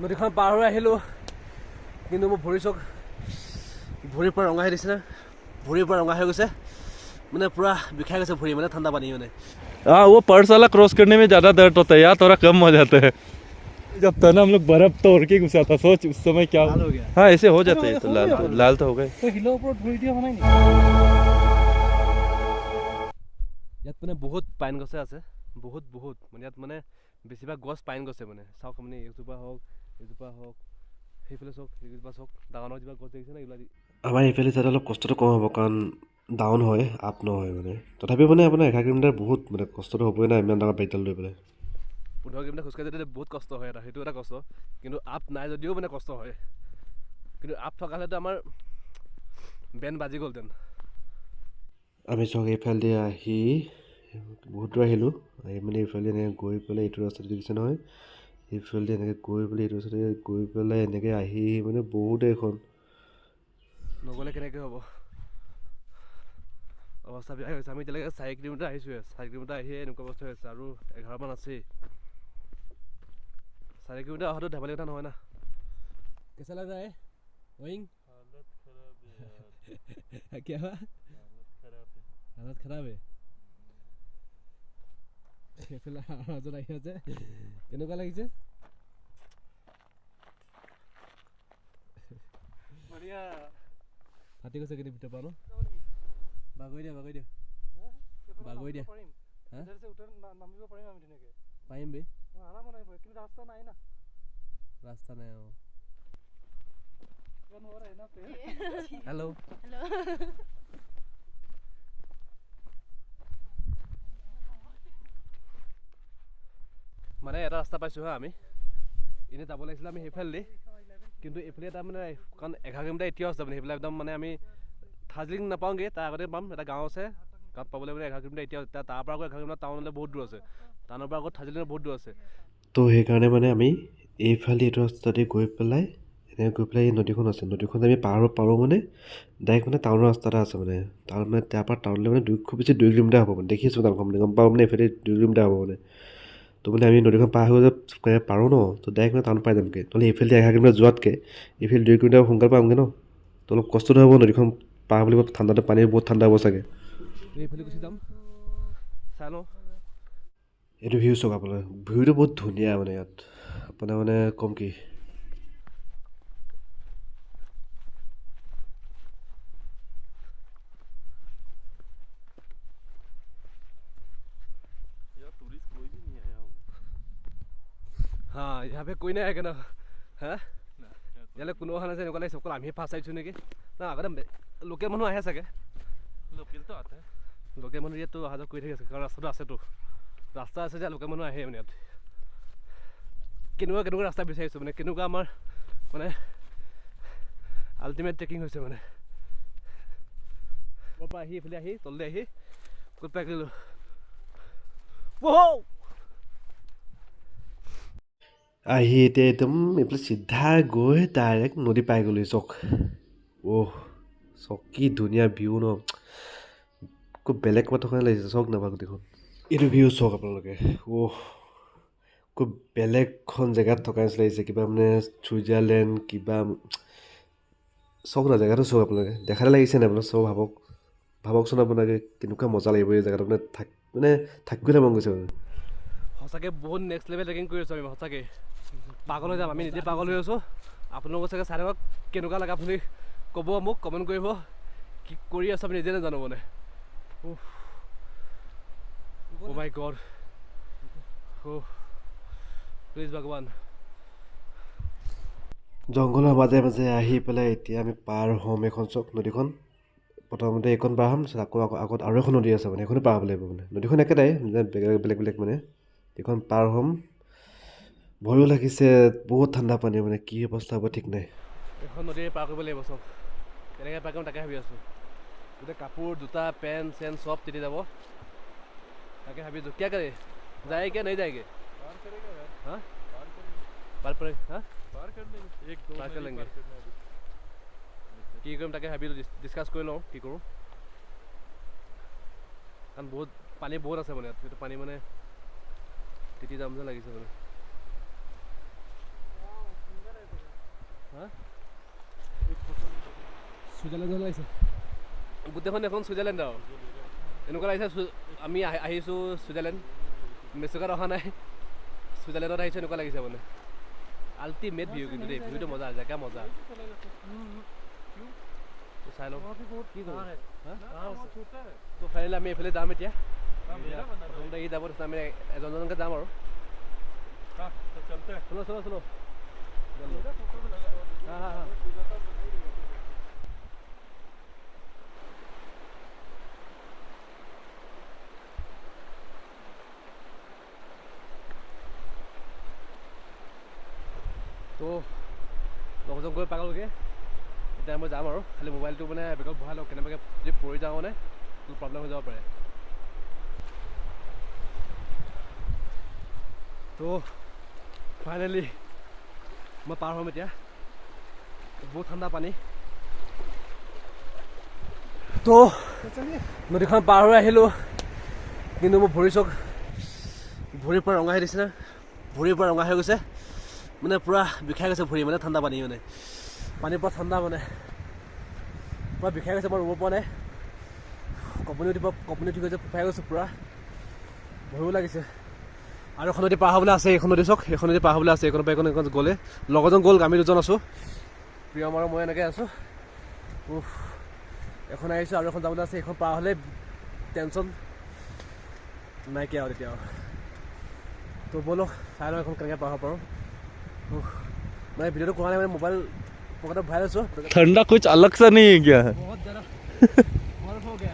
নদীখন পাৰ হৈ আহিলোঁ, কিন্তু মোৰ ভৰিৰ পৰা ৰঙা হৈ দিছে না, ভৰিৰ পৰা ৰঙা হৈ গৈছে, মানে পুৰা বিষাই গৈছে ভৰি, মানে ঠাণ্ডা पानी মানে। हाँ वो पर्सवाला क्रॉस करने में ज़्यादा दर्द होता है, यहाँ थोड़ा कम हो जाता है। जब था ना हम लोग बर्फ तोड़ के घुसा था, सोच उस समय क्या लाल हो गया। हाँ ऐसे हो जाते हैं, तो लाल तो हो गए। ইয়াত মানে বহুত পাইন গছে আছে, বহুত মানে ইয়াত মানে বেছিভাগ গছ পাইন গছে মানে। চাওক মানে এজোপা হওক, সেইফালে চাওক, এইজোপা চাওক, ডাঙৰ যিবিলাক গছ দেখিছে না এইবিলাক। আমাৰ এইফালে যাতে অলপ কষ্টটো কম হ'ব, কাৰণ ডাউন হয়, আপ নহয় মানে। তথাপিও মানে আপোনাৰ 11 কিলোমিটাৰ বহুত মানে কষ্টটো হ'বই না, ইমান ডাঙৰ বাইকডাল লৈ পেলাই। 15 কিলোমিটাৰ খোজকাঢ়ি যদি বহুত কষ্ট হয়, সেইটো এটা কষ্ট, কিন্তু আপ নাই যদিও মানে কষ্ট হয়। কিন্তু আপ থকা হ'লেতো আমাৰ বেন বাজি গ'লহেঁতেন। আমি চাওক এইফালেদি আহি বহুত দূৰ আহিলোঁ, আহি মানে এইফালে এনেকৈ গৈ পেলাই এইটো ৰাস্তাটো দেখিছে নহয়, এইফালেদি এনেকৈ গৈ পেলাই এইটো ৰাস্তাতে গৈ পেলাই এনেকৈ আহি মানে বহুত এইখন নগ'লে কেনেকৈ হ'ব, অৱস্থা বেয়া হৈছে। আমি এতিয়ালৈকে 4 কিলোমিটাৰ আহিছোঁহে, 4 কিলোমিটাৰ আহিয়ে এনেকুৱা অৱস্থা হৈছে, আৰু 11 মান আছেই। 4 কিলোমিটাৰ অহাটো ধেমালি কথা নহয় না। कैसा लग रहा है वहीं? हालत खराब है यार। क्या हुआ? हालत खराब है। এইফালে আৱাজত আহি আছে, কেনেকুৱা লাগিছে? বঢ়িয়া। ফাটি গৈছে কিন্তু ভিতৰ পৰা ন? বাগৰি দিয়া হা? নামিব পাৰিম আমি ধুনীয়াকৈ। পাৰিম বে, আৰাম নামিব, কিন্তু ৰাস্তা নাই না। ৰাস্তা নাই অঁ। हेलो মানে এটা ৰাস্তা পাইছোঁ হা, আমি এনেই যাব লাগিছিলে আমি সেইফালেদি, কিন্তু এইফালে এটা মানে, কাৰণ 11 কিলোমিটাৰ এতিয়াও আছে মানে, সেইবিলাক একদম মানে আমি দাৰ্জিলিং নাপাওঁগৈ, তাৰ আগতে পাম। এটা গাঁও আছে, গাঁৱত পাবলৈ মানে 11 কিলোমিটাৰ এতিয়াও, তাৰ পৰা আকৌ 11 কিলোমিটাৰ টাউনলৈ বহুত দূৰ আছে, টাউনৰ পৰা আকৌ দাৰ্জিলিঙৰ বহুত দূৰ আছে। তো সেইকাৰণে মানে আমি এইফালে এইটো ৰাস্তাতে গৈ পেলাই এনেকৈ গৈ পেলাই এই নদীখন আছে, নদীখন আমি পাৰ পাৰোঁ মানে ডাইৰেক্ট মানে টাউনৰ ৰাস্তা এটা আছে মানে, টাউন মানে তাৰ পৰা টাউনলৈ মানে খুব বেছি 2 কিলোমিটাৰ হ'ব মানে। দেখিছোঁ টাউনখন মানে, গম পাওঁ মানে এইফালে 2 কিলোমিটাৰ হ'ব মানে। তো মানে আমি নদীখন পাৰ হৈ পাৰোঁ ন, তো ডাইৰেক্ট মানে টাউন পাই যামগৈ। নহ'লে এইফালে 11 কিলোমিটাৰ যোৱাতকৈ এইফালে 2 কিলোমিটাৰ সোনকালে পামগৈ ন, তো অলপ কষ্টটো হ'ব নদীখন পাৰ বুলি। ঠাণ্ডাটো পানী বহুত ঠাণ্ডা হ'ব চাগে। এইফালে গুচি যাম, চাই লওঁ। এইটো ভিউ চাওক আপোনাৰ, ভিউটো বহুত ধুনীয়া মানে ইয়াত, আপোনাৰ মানে কম কি। हाँ यहाँ पे कोई नहीं आएगा ना, हाँ ইয়ালৈ কোনো অহা নাযায়, এনেকুৱা লাগিছে অকল আমিহে ফাৰ্ষ্ট আহিছোঁ নেকি। না আগতে লোকেল মানুহ আহে চাগে, লোকেলটো আছে, লোকেল মানুহ ইয়াততো অহা যোৱা কৰি থাকি আছে, কাৰণ ৰাস্তাটো আছেতো, ৰাস্তা আছে যে লোকেল মানুহ আহে মানে ইয়াত। কেনেকুৱা ৰাস্তা বিচাৰিছোঁ মানে, কেনেকুৱা আমাৰ মানে আল্টিমেট ট্ৰেকিং হৈছে মানে। ওপৰৰ পৰা আহি এইফালে আহি তললৈ আহি ক'ত পাই গ'লোঁ। আহি এতিয়া একদম এইফালে চিধা গৈ ডাইৰেক্ট নদী পাই গ'লোঁ। চক চক কি ধুনীয়া ভিউ ন, খুব বেলেগ কথা থকা লাগিছে। চক নাপাওঁ গোটেইখন এইটো ভিউ চাওক আপোনালোকে। খুব বেলেগখন জেগাত থকা নিচিনা লাগিছে, কিবা মানে ছুইজাৰলেণ্ড কিবা। চাওক না জেগাটো চাওক আপোনালোকে, দেখাতে লাগিছে নাই আপোনাক? চাওক, ভাবকচোন আপোনালোকে কেনেকুৱা মজা লাগিব এই জেগাটো, মানে থাকিবলৈ মন গৈছে মানে। সঁচাকৈ বহুত নেক্সট লেভেল ট্ৰেকিং কৰি আছোঁ আমি, সঁচাকৈ পাগল হৈ যাম। আমি নিজে পাগল হৈ আছোঁ, আপোনালোকৰ চাগে চাই থাকক কেনেকুৱা লাগে। আপুনি ক'ব, মোক কমেণ্ট কৰিব, কি কৰি আছোঁ আমি নিজে নাজানো মানে। অ' মাই গড, প্লিজ ভগৱান। জংঘলৰ মাজে মাজে আহি পেলাই এতিয়া আমি পাৰ হ'ম এখন চক নদীখন। প্ৰথমতে এইখন পাৰ হ'ম, আকৌ আগত আৰু এখন নদী আছে মানে, সেইখনো পাৰ হ'ব লাগিব মানে। নদীখন একেটাই, বেলেগ মানে। এইখন পাৰ হ'ম, ভয়ো লাগিছে, বহুত ঠাণ্ডা পানী মানে, কি অৱস্থা হ'ব ঠিক নাই। এখন নদী পাৰ কৰিব লাগিব চব, কেনেকৈ পাৰ কৰিম তাকে ভাবি আছোঁ। গোটেই কাপোৰ জোতা পেণ্ট চেণ্ট চব তিতি যাব, তাকে ভাবিছোঁ। কিয় কৰে যায় क्या नहीं जाएंगे? हाँ पार पर हाँ पार कर लेंगे। কি কৰিম তাকে ভাবিলোঁ, ডিছকাছ কৰি লওঁ কি কৰোঁ। কাৰণ বহুত পানী বহুত আছে মানে ইয়াত, সেইটো পানী মানে তিতি যাম যেন লাগিছে মানে। ছুইজাৰলেণ্ড লাগিছে গোটেইখন এখন ছুইজাৰলেণ্ড আৰু এনেকুৱা লাগিছে আমি আহিছোঁ ছুইজাৰলেণ্ড মেচুকাত অহা নাই ছুইজাৰলেণ্ডত আহিছোঁ এনেকুৱা লাগিছে মানে আল্টিমেট ভিউ কিন্তু দেই ভিউটো মজা জেগা মজা চাই লওঁ কি কৰোঁ তো ফাইনেলি আমি এইফালে যাম এতিয়া প্ৰথমতে ই যাব আমি এজনকে যাম আৰু চলো চলো চলো তো লগজন গৈ পাগলগৈ এতিয়া মই যাম আৰু খালি মোবাইলটো মানে বেগত বহাই লওঁ কেনেবাকৈ যদি পৰি যাওঁ মানে প্ৰব্লেম হৈ যাব পাৰে তো ফাইনেলি মই পাৰ হ'ম এতিয়া বহুত ঠাণ্ডা পানী তো নদীখন পাৰ হৈ আহিলোঁ কিন্তু মোৰ ভৰিৰ পৰা ৰঙা হৈ দিছে না ভৰিৰ পৰা ৰঙা হৈ গৈছে মানে পূৰা বিষাই গৈছে ভৰি মানে ঠাণ্ডা পানী মানে পানীৰ পৰা ঠাণ্ডা মানে পূৰা বিষাই গৈছে মই ৰুব পৰা নাই কপনি উঠি গৈছে ফুফাই গৈছোঁ পূৰা ভয়ো লাগিছে আৰু এখন নদী পাৰ হ'বলৈ আছে এইখন নদী চাওক এইখন নদী পাৰ হ'বলৈ আছে এইখন পৰা এইখন গ'লে লগৰজন গ'ল আমি দুজন আছোঁ প্ৰিয়ম আৰু মই এনেকৈ আছোঁ এখন আহিছোঁ আৰু এখন যাবলৈ আছে এইখন পাৰ হ'লে টেনশ্যন নাইকিয়া আৰু তেতিয়া তো ব'লক চাই লওঁ এখন কেনেকৈ পাৰ হ'ব পাৰোঁ मैं वीडियो तो कोने में मोबाइल पकड़ा भाई सो ठंडा कुछ अलग सा नहीं है क्या बहुत ज़्यादा बर्फ हो गया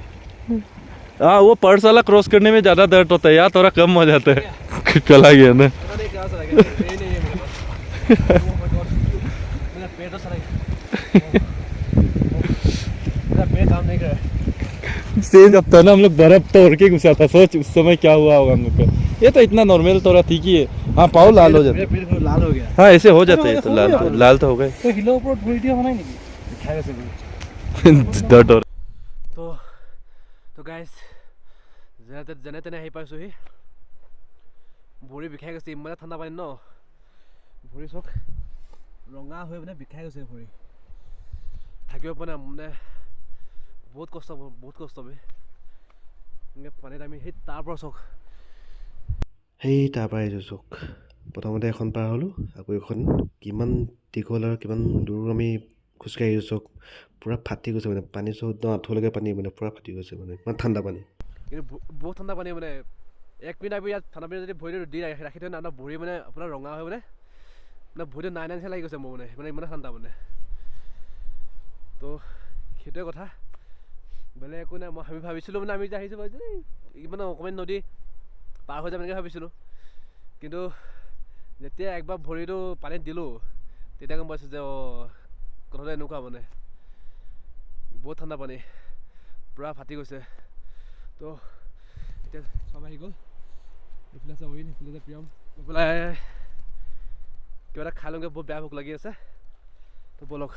हाँ वो पर्स वाला क्रॉस करने में ज़्यादा दर्द होता है यार थोड़ा कम हो जाता है चला गया ना नहीं क्या चला गया ये नहीं है मेरे पास मेरा पेट तो चला गया मेरा पेट काम नहीं कर रहा सेम जब था ना हम लोग बर्फ तोड़ के घुसा था सोच उस समय क्या हुआ होगा हम लोग का ये तो इतना नॉर्मल थोड़ा ठीक ही है हाँ पाँव लाल हो जाते पेट लाल हो गया हाँ ऐसे हो जाते हैं तो लाल तो हो गए तो हिलो ऊपर भूल दिया होना ही नहीं खाएगा से दर्द हो तो गाइस যেনে তেনে আহি পাইছোঁহি ভৰি বিষাই গৈছে ইমানে ঠাণ্ডা পানী ন ভৰি চক ৰঙা হৈ মানে বিষাই গৈছে ভৰি থাকিব পৰা নাই মানে বহুত কষ্ট বে পানীত আমি সেই তাৰ পৰা চক সেই তাৰ পৰা আহিছোঁ চক প্ৰথমতে এখন পাৰ হ'লোঁ আকৌ এখন কিমান দীঘল আৰু কিমান দূৰ আমি খোজকাঢ়ি আহিছোঁ চক পূৰা ফাটি গৈছে মানে পানী চক একদম আঁঠুলৈকে পানী মানে পূৰা ফাটি গৈছে মানে ইমান ঠাণ্ডা পানী কিন্তু বহুত ঠাণ্ডা পানী মানে 1 মিনিট আমি ইয়াত ঠাণ্ডা পানী যদি ভৰিটো দি ৰাখি থৈ না আপোনাৰ ভৰি মানে আপোনাৰ ৰঙা হৈ মানে ভৰিটো নাই নাই লাগি গৈছে মোৰ মানে ইমানে ঠাণ্ডা মানে তো সেইটোৱে কথা বেলেগ একো নাই আমি ভাবিছিলোঁ মানে আমি যে আহিছোঁ ইমান অকণমান নদী পাৰ হৈ যাম এনেকৈ ভাবিছিলোঁ কিন্তু যেতিয়া একবাৰ ভৰিটো পানীত দিলোঁ তেতিয়া গম পাইছোঁ যে কথাটো এনেকুৱা মানে বহুত ঠাণ্ডা পানী পূৰা ফাটি গৈছে তো এতিয়া চব আহি গ'ল এইফালে আছে অইন সেইফালে আছে প্ৰিয়ম এইফালে কিবা এটা খাই লওঁগৈ বহুত বেয়া ভোক লাগি আছে তো ব'লক